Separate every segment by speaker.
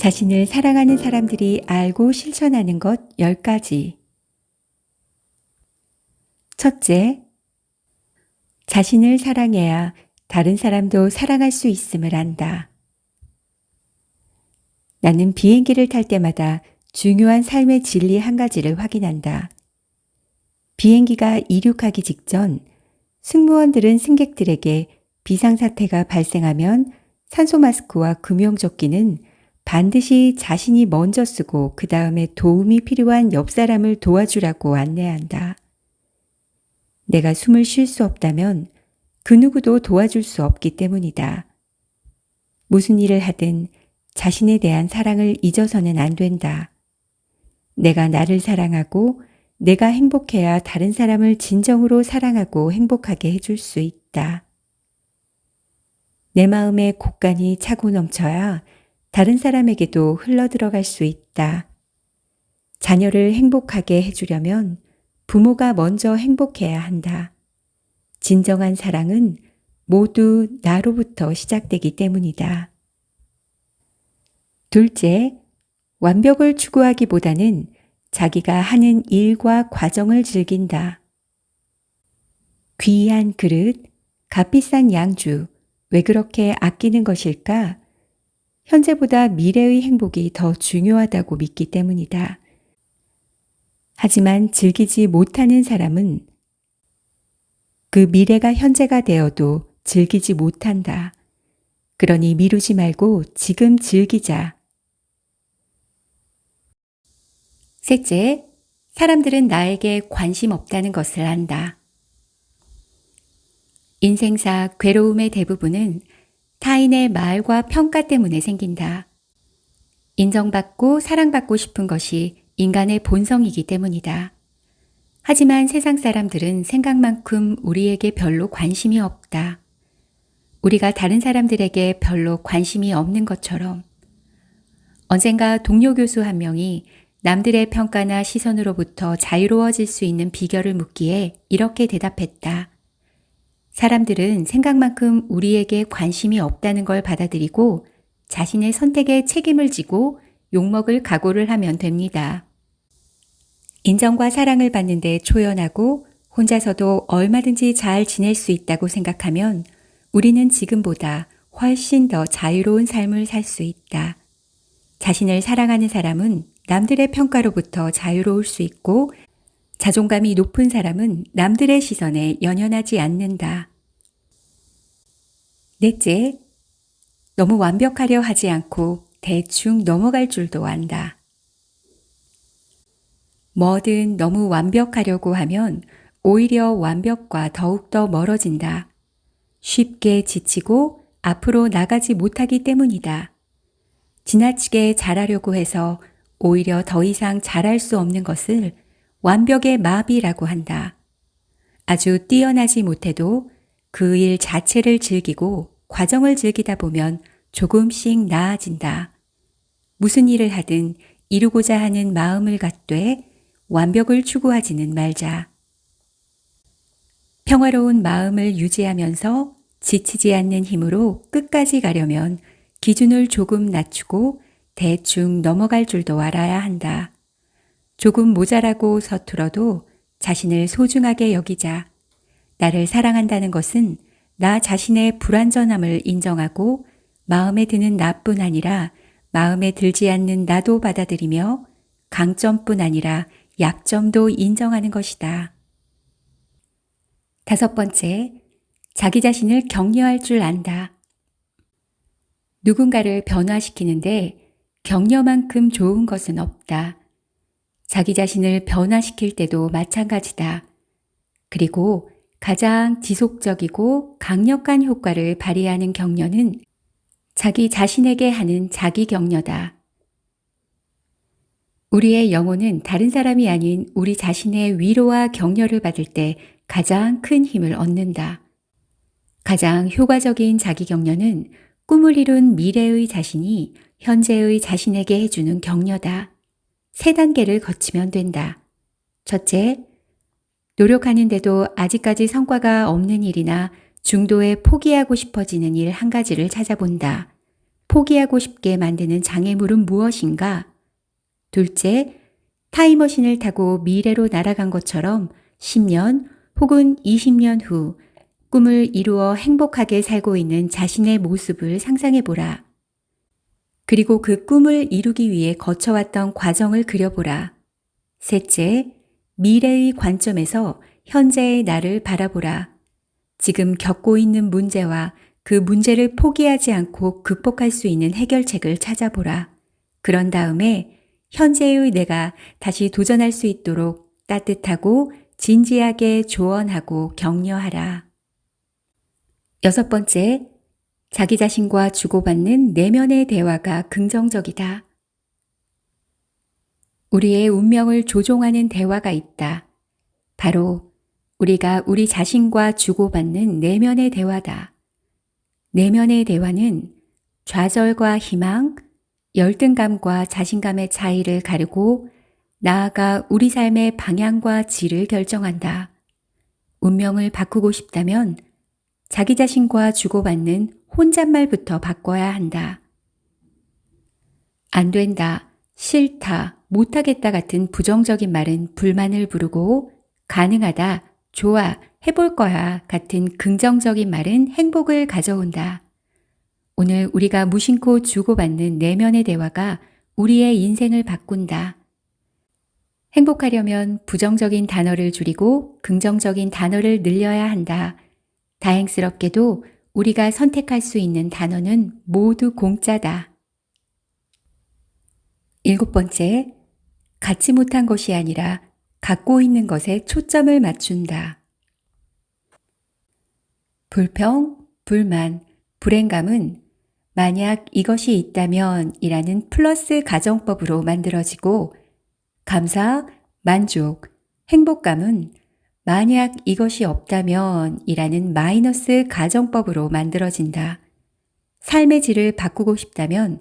Speaker 1: 자신을 사랑하는 사람들이 알고 실천하는 것 10가지. 첫째, 자신을 사랑해야 다른 사람도 사랑할 수 있음을 안다. 나는 비행기를 탈 때마다 중요한 삶의 진리 한 가지를 확인한다. 비행기가 이륙하기 직전 승무원들은 승객들에게 비상사태가 발생하면 산소 마스크와 금용조끼는 반드시 자신이 먼저 쓰고 그 다음에 도움이 필요한 옆 사람을 도와주라고 안내한다. 내가 숨을 쉴 수 없다면 그 누구도 도와줄 수 없기 때문이다. 무슨 일을 하든 자신에 대한 사랑을 잊어서는 안 된다. 내가 나를 사랑하고 내가 행복해야 다른 사람을 진정으로 사랑하고 행복하게 해줄 수 있다. 내 마음에 곳간이 차고 넘쳐야 다른 사람에게도 흘러들어갈 수 있다. 자녀를 행복하게 해주려면 부모가 먼저 행복해야 한다. 진정한 사랑은 모두 나로부터 시작되기 때문이다. 둘째, 완벽을 추구하기보다는 자기가 하는 일과 과정을 즐긴다. 귀한 그릇, 값비싼 양주, 왜 그렇게 아끼는 것일까? 현재보다 미래의 행복이 더 중요하다고 믿기 때문이다. 하지만 즐기지 못하는 사람은 그 미래가 현재가 되어도 즐기지 못한다. 그러니 미루지 말고 지금 즐기자. 셋째, 사람들은 나에게 관심 없다는 것을 안다. 인생사 괴로움의 대부분은 타인의 말과 평가 때문에 생긴다. 인정받고 사랑받고 싶은 것이 인간의 본성이기 때문이다. 하지만 세상 사람들은 생각만큼 우리에게 별로 관심이 없다. 우리가 다른 사람들에게 별로 관심이 없는 것처럼. 언젠가 동료 교수 한 명이 남들의 평가나 시선으로부터 자유로워질 수 있는 비결을 묻기에 이렇게 대답했다. 사람들은 생각만큼 우리에게 관심이 없다는 걸 받아들이고 자신의 선택에 책임을 지고 욕먹을 각오를 하면 됩니다. 인정과 사랑을 받는데 초연하고 혼자서도 얼마든지 잘 지낼 수 있다고 생각하면 우리는 지금보다 훨씬 더 자유로운 삶을 살 수 있다. 자신을 사랑하는 사람은 남들의 평가로부터 자유로울 수 있고 자존감이 높은 사람은 남들의 시선에 연연하지 않는다. 넷째, 너무 완벽하려 하지 않고 대충 넘어갈 줄도 안다. 뭐든 너무 완벽하려고 하면 오히려 완벽과 더욱더 멀어진다. 쉽게 지치고 앞으로 나가지 못하기 때문이다. 지나치게 잘하려고 해서 오히려 더 이상 잘할 수 없는 것을 완벽의 마비라고 한다. 아주 뛰어나지 못해도 그 일 자체를 즐기고 과정을 즐기다 보면 조금씩 나아진다. 무슨 일을 하든 이루고자 하는 마음을 갖되 완벽을 추구하지는 말자. 평화로운 마음을 유지하면서 지치지 않는 힘으로 끝까지 가려면 기준을 조금 낮추고 대충 넘어갈 줄도 알아야 한다. 조금 모자라고 서툴어도 자신을 소중하게 여기자. 나를 사랑한다는 것은 나 자신의 불완전함을 인정하고 마음에 드는 나뿐 아니라 마음에 들지 않는 나도 받아들이며 강점뿐 아니라 약점도 인정하는 것이다. 다섯 번째, 자기 자신을 격려할 줄 안다. 누군가를 변화시키는데 격려만큼 좋은 것은 없다. 자기 자신을 변화시킬 때도 마찬가지다. 그리고 가장 지속적이고 강력한 효과를 발휘하는 격려는 자기 자신에게 하는 자기 격려다. 우리의 영혼은 다른 사람이 아닌 우리 자신의 위로와 격려를 받을 때 가장 큰 힘을 얻는다. 가장 효과적인 자기 격려는 꿈을 이룬 미래의 자신이 현재의 자신에게 해주는 격려다. 3단계를 거치면 된다. 첫째, 노력하는데도 아직까지 성과가 없는 일이나 중도에 포기하고 싶어지는 일 한 가지를 찾아본다. 포기하고 싶게 만드는 장애물은 무엇인가? 둘째, 타임머신을 타고 미래로 날아간 것처럼 10년 혹은 20년 후 꿈을 이루어 행복하게 살고 있는 자신의 모습을 상상해 보라. 그리고 그 꿈을 이루기 위해 거쳐왔던 과정을 그려보라. 셋째, 미래의 관점에서 현재의 나를 바라보라. 지금 겪고 있는 문제와 그 문제를 포기하지 않고 극복할 수 있는 해결책을 찾아보라. 그런 다음에 현재의 내가 다시 도전할 수 있도록 따뜻하고 진지하게 조언하고 격려하라. 여섯 번째, 자기 자신과 주고받는 내면의 대화가 긍정적이다. 우리의 운명을 조종하는 대화가 있다. 바로 우리가 우리 자신과 주고받는 내면의 대화다. 내면의 대화는 좌절과 희망, 열등감과 자신감의 차이를 가르고 나아가 우리 삶의 방향과 질을 결정한다. 운명을 바꾸고 싶다면 자기 자신과 주고받는 혼잣말부터 바꿔야 한다. 안 된다, 싫다, 못하겠다 같은 부정적인 말은 불만을 부르고 가능하다, 좋아, 해볼 거야 같은 긍정적인 말은 행복을 가져온다. 오늘 우리가 무심코 주고받는 내면의 대화가 우리의 인생을 바꾼다. 행복하려면 부정적인 단어를 줄이고 긍정적인 단어를 늘려야 한다. 다행스럽게도 우리가 선택할 수 있는 단어는 모두 공짜다. 일곱 번째, 갖지 못한 것이 아니라 갖고 있는 것에 초점을 맞춘다. 불평, 불만, 불행감은 만약 이것이 있다면 이라는 플러스 가정법으로 만들어지고 감사, 만족, 행복감은 만약 이것이 없다면 이라는 마이너스 가정법으로 만들어진다. 삶의 질을 바꾸고 싶다면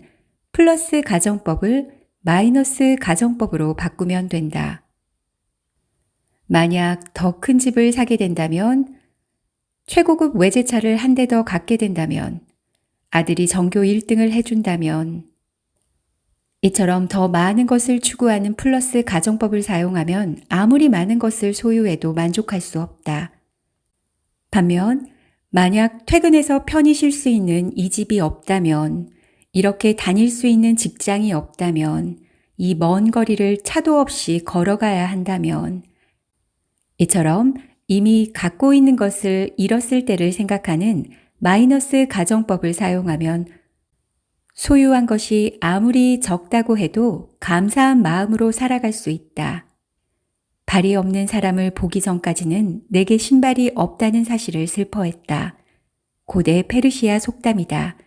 Speaker 1: 플러스 가정법을 마이너스 가정법으로 바꾸면 된다. 만약 더 큰 집을 사게 된다면, 최고급 외제차를 한 대 더 갖게 된다면, 아들이 전교 1등을 해준다면, 이처럼 더 많은 것을 추구하는 플러스 가정법을 사용하면 아무리 많은 것을 소유해도 만족할 수 없다. 반면 만약 퇴근해서 편히 쉴 수 있는 이 집이 없다면, 이렇게 다닐 수 있는 직장이 없다면, 이 먼 거리를 차도 없이 걸어가야 한다면, 이처럼 이미 갖고 있는 것을 잃었을 때를 생각하는 마이너스 가정법을 사용하면 소유한 것이 아무리 적다고 해도 감사한 마음으로 살아갈 수 있다. 발이 없는 사람을 보기 전까지는 내게 신발이 없다는 사실을 슬퍼했다. 고대 페르시아 속담이다.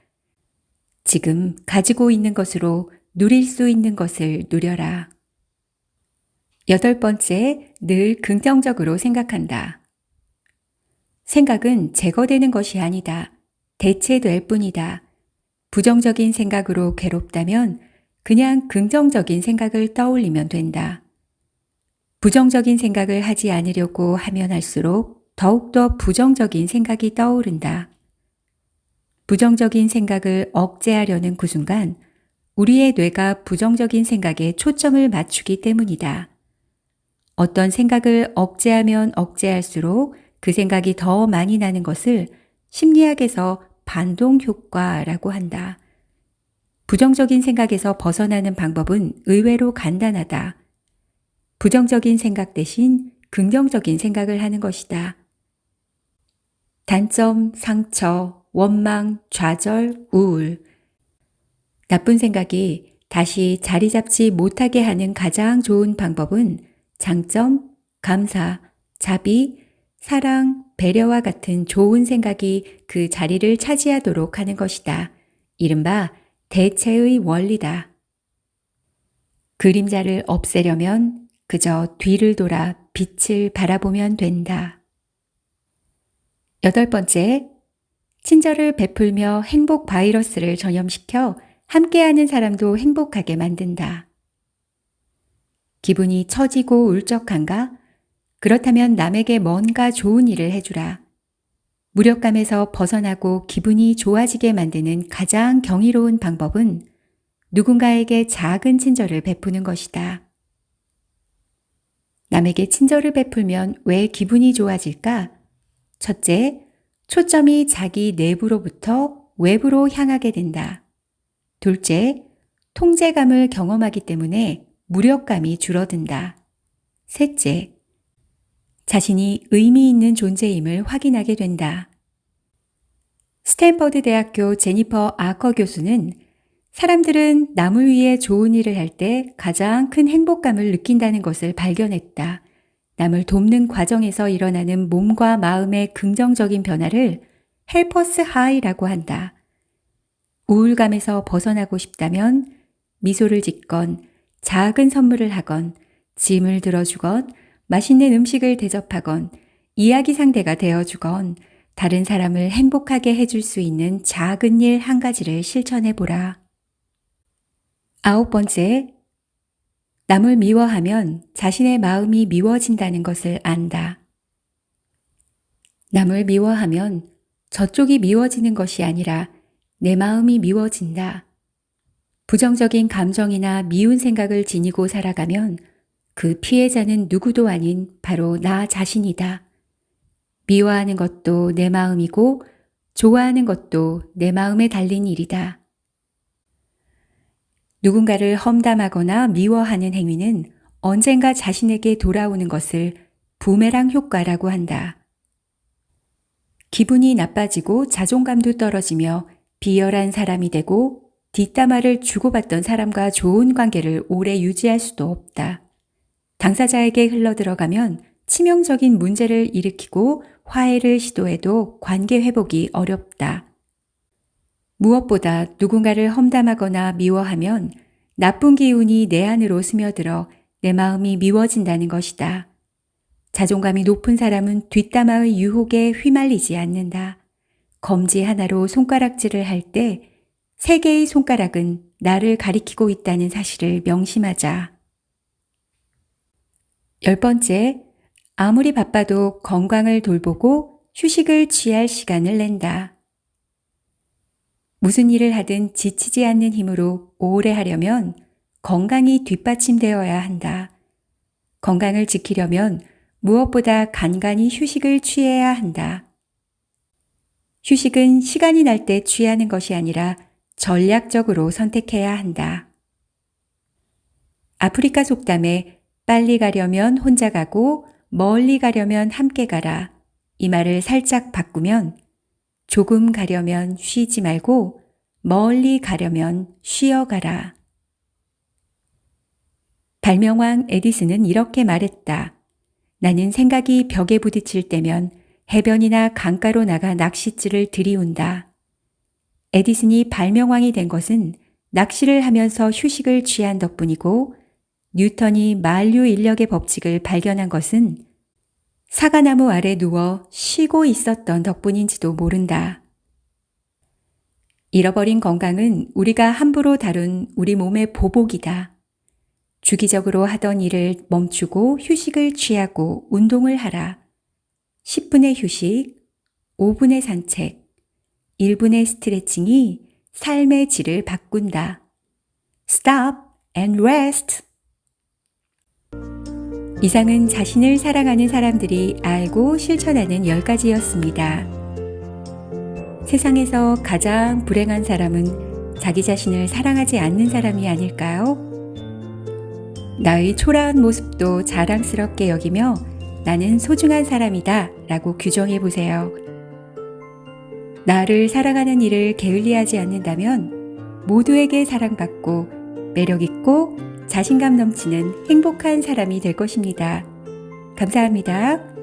Speaker 1: 지금 가지고 있는 것으로 누릴 수 있는 것을 누려라. 여덟 번째, 늘 긍정적으로 생각한다. 생각은 제거되는 것이 아니다. 대체될 뿐이다. 부정적인 생각으로 괴롭다면 그냥 긍정적인 생각을 떠올리면 된다. 부정적인 생각을 하지 않으려고 하면 할수록 더욱더 부정적인 생각이 떠오른다. 부정적인 생각을 억제하려는 그 순간 우리의 뇌가 부정적인 생각에 초점을 맞추기 때문이다. 어떤 생각을 억제하면 억제할수록 그 생각이 더 많이 나는 것을 심리학에서 반동 효과라고 한다. 부정적인 생각에서 벗어나는 방법은 의외로 간단하다. 부정적인 생각 대신 긍정적인 생각을 하는 것이다. 단점, 상처, 원망, 좌절, 우울. 나쁜 생각이 다시 자리 잡지 못하게 하는 가장 좋은 방법은 장점, 감사, 자비, 사랑, 배려와 같은 좋은 생각이 그 자리를 차지하도록 하는 것이다. 이른바 대체의 원리다. 그림자를 없애려면 그저 뒤를 돌아 빛을 바라보면 된다. 여덟 번째, 친절을 베풀며 행복 바이러스를 전염시켜 함께하는 사람도 행복하게 만든다. 기분이 처지고 울적한가? 그렇다면 남에게 뭔가 좋은 일을 해주라. 무력감에서 벗어나고 기분이 좋아지게 만드는 가장 경이로운 방법은 누군가에게 작은 친절을 베푸는 것이다. 남에게 친절을 베풀면 왜 기분이 좋아질까? 첫째, 초점이 자기 내부로부터 외부로 향하게 된다. 둘째, 통제감을 경험하기 때문에 무력감이 줄어든다. 셋째, 자신이 의미 있는 존재임을 확인하게 된다. 스탠퍼드 대학교 제니퍼 아커 교수는 사람들은 남을 위해 좋은 일을 할 때 가장 큰 행복감을 느낀다는 것을 발견했다. 남을 돕는 과정에서 일어나는 몸과 마음의 긍정적인 변화를 헬퍼스 하이라고 한다. 우울감에서 벗어나고 싶다면 미소를 짓건, 작은 선물을 하건, 짐을 들어주건, 맛있는 음식을 대접하건, 이야기 상대가 되어주건, 다른 사람을 행복하게 해줄 수 있는 작은 일 한 가지를 실천해 보라. 9번째, 남을 미워하면 자신의 마음이 미워진다는 것을 안다. 남을 미워하면 저쪽이 미워지는 것이 아니라 내 마음이 미워진다. 부정적인 감정이나 미운 생각을 지니고 살아가면 그 피해자는 누구도 아닌 바로 나 자신이다. 미워하는 것도 내 마음이고 좋아하는 것도 내 마음에 달린 일이다. 누군가를 험담하거나 미워하는 행위는 언젠가 자신에게 돌아오는 것을 부메랑 효과라고 한다. 기분이 나빠지고 자존감도 떨어지며 비열한 사람이 되고 뒷담화를 주고받던 사람과 좋은 관계를 오래 유지할 수도 없다. 당사자에게 흘러들어가면 치명적인 문제를 일으키고 화해를 시도해도 관계 회복이 어렵다. 무엇보다 누군가를 험담하거나 미워하면 나쁜 기운이 내 안으로 스며들어 내 마음이 미워진다는 것이다. 자존감이 높은 사람은 뒷담화의 유혹에 휘말리지 않는다. 검지 하나로 손가락질을 할 때 3개의 손가락은 나를 가리키고 있다는 사실을 명심하자. 10번째, 아무리 바빠도 건강을 돌보고 휴식을 취할 시간을 낸다. 무슨 일을 하든 지치지 않는 힘으로 오래 하려면 건강이 뒷받침되어야 한다. 건강을 지키려면 무엇보다 간간히 휴식을 취해야 한다. 휴식은 시간이 날 때 취하는 것이 아니라 전략적으로 선택해야 한다. 아프리카 속담에 빨리 가려면 혼자 가고 멀리 가려면 함께 가라. 이 말을 살짝 바꾸면 조금 가려면 쉬지 말고 멀리 가려면 쉬어가라. 발명왕 에디슨은 이렇게 말했다. 나는 생각이 벽에 부딪힐 때면 해변이나 강가로 나가 낚싯줄을 들이운다. 에디슨이 발명왕이 된 것은 낚시를 하면서 휴식을 취한 덕분이고 뉴턴이 만류 인력의 법칙을 발견한 것은 사과나무 아래 누워 쉬고 있었던 덕분인지도 모른다. 잃어버린 건강은 우리가 함부로 다룬 우리 몸의 보복이다. 주기적으로 하던 일을 멈추고 휴식을 취하고 운동을 하라. 10분의 휴식, 5분의 산책, 1분의 스트레칭이 삶의 질을 바꾼다. Stop and rest. 이상은 자신을 사랑하는 사람들이 알고 실천하는 10가지였습니다. 세상에서 가장 불행한 사람은 자기 자신을 사랑하지 않는 사람이 아닐까요? 나의 초라한 모습도 자랑스럽게 여기며 나는 소중한 사람이다 라고 규정해 보세요. 나를 사랑하는 일을 게을리하지 않는다면 모두에게 사랑받고 매력있고 자신감 넘치는 행복한 사람이 될 것입니다. 감사합니다.